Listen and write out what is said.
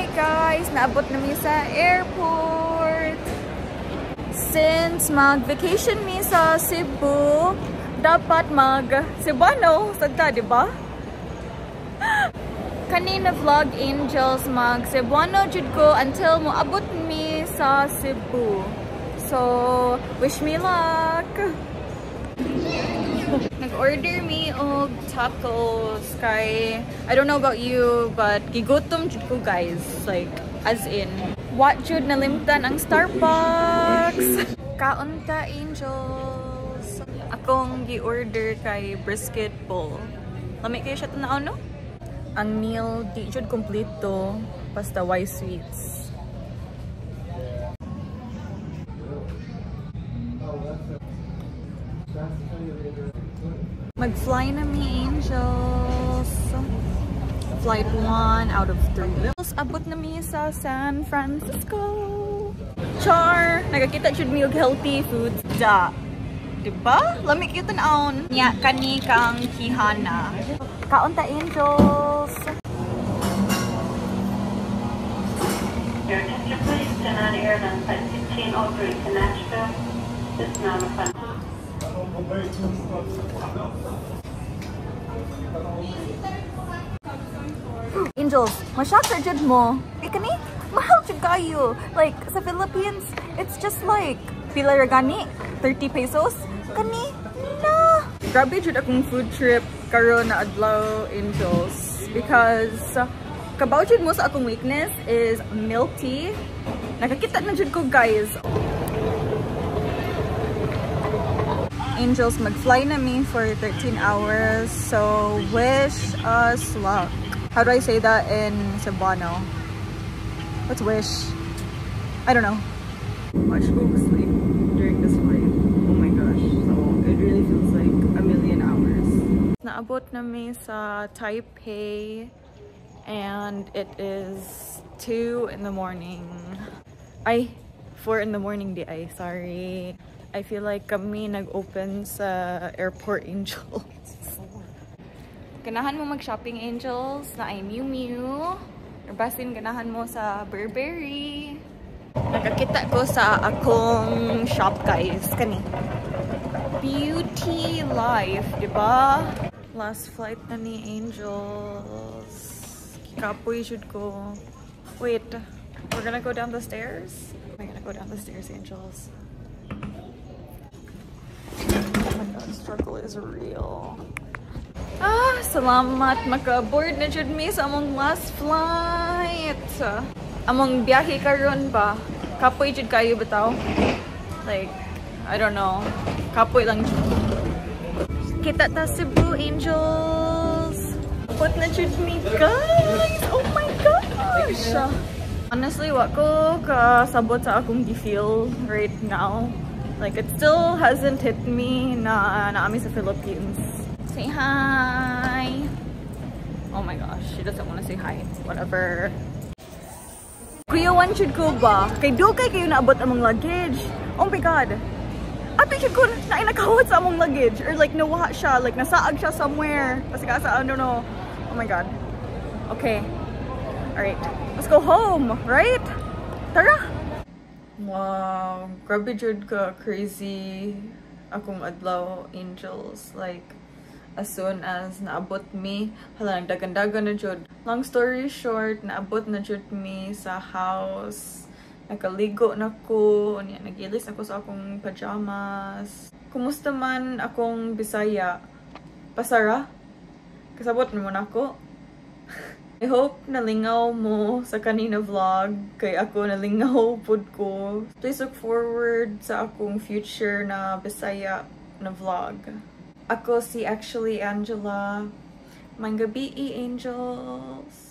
Hi guys! Naabot na mi sa airport. Since mag-vacation mi sa Cebu, dapat mag-Cebuano. Sagta, diba? Kanina vlog Angels mag-Cebuano jud ko until moabot mi sa Cebu. So, wish me luck! Nag-order me og tacos kay I don't know about you but gigutom jud ko guys, like as in what jud nalimtan ang Starbucks. Kaon ka Angels. Akong gi-order kay brisket bowl. Lami kayo siya tanaw no? Ang meal di jud kompleto basta why sweets. Mag-fly na mi Angels. Flight 1 out of 3. Abot na mi sa San Francisco. Char! Nagakita jud mi og healthy foods. Da. Diba? Lami kayo tanaon. Nya, kani kang kihana. Kaon ta Angels. Your attention please. Canada Airlines Flight 1603 to Nashville. This is now a fun. Angels, ma-shock ka jud mo. Kani, mahal jud kayo. Like, sa Philippines, it's just like, pila ra gani? 30 pesos? Kani, na. Grabe jud akong food trip karon na adlaw Angels. Because, kabaw jud mo sa akong weakness is milk tea. Nakakita na jud ko guys. Angels, mag-fly na me for 13 hours, so wish us luck. How do I say that in Cebuano? What's wish? I don't know. Watch go sleep during this flight. Oh my gosh, so it really feels like a million hours. Naabot na me sa Taipei and it is 2 in the morning. Ay, 4 in the morning di ay, sorry. I feel like kami nag-open sa airport Angels. Ganahan mo mag-shopping Angels na ay Miu Miu. Or basin ganahan mo sa Burberry. Nakakita ko sa akong shop guys. Kani. Beauty Life, diba? Last flight na ni Angels. Kikapoy should go. Wait, we're gonna go down the stairs? We're gonna go down the stairs Angels. Struggle is real. Ah, salamat maka-board na jud mi sa among last flight. Among biyahe karon ba? Kapoy jud kayo bitaw? Like, I don't know. Kapoy lang jud. Kita ta Cebu Angels. Put na jud mi guys. Oh my gosh. Honestly, wa ko kasabot sa akong gi-feel right now. Like, it still hasn't hit me na naami sa Philippines. Say hi! Oh my gosh, she doesn't want to say hi. Whatever. Kuyawan should ko ba? Kay dugay kayo naabot among luggage. Oh my god! Ato should ko na inakawat sa among luggage. Or like, nawaha siya. Like, nasaag siya somewhere. Kasi kasa, I don't know. Oh my god. Okay. Alright. Let's go home, right? Tara! Wow, grabe jud ka crazy akong adlaw Angels. Like, as soon as naabot mi, hala, nagdagan-dagan na jud. Long story short, naabot na jud mi sa house. Nakaligo na ko, nagilis ako sa akong pajamas. Kumusta man akong Bisaya? Pasara? Kasabot naman ako. I hope nalingaw mo sa kanina vlog kay ako nalingaw pud ko. Please look forward sa akong future na Bisaya na vlog. Ako si actually Angela. Manggabi Angels.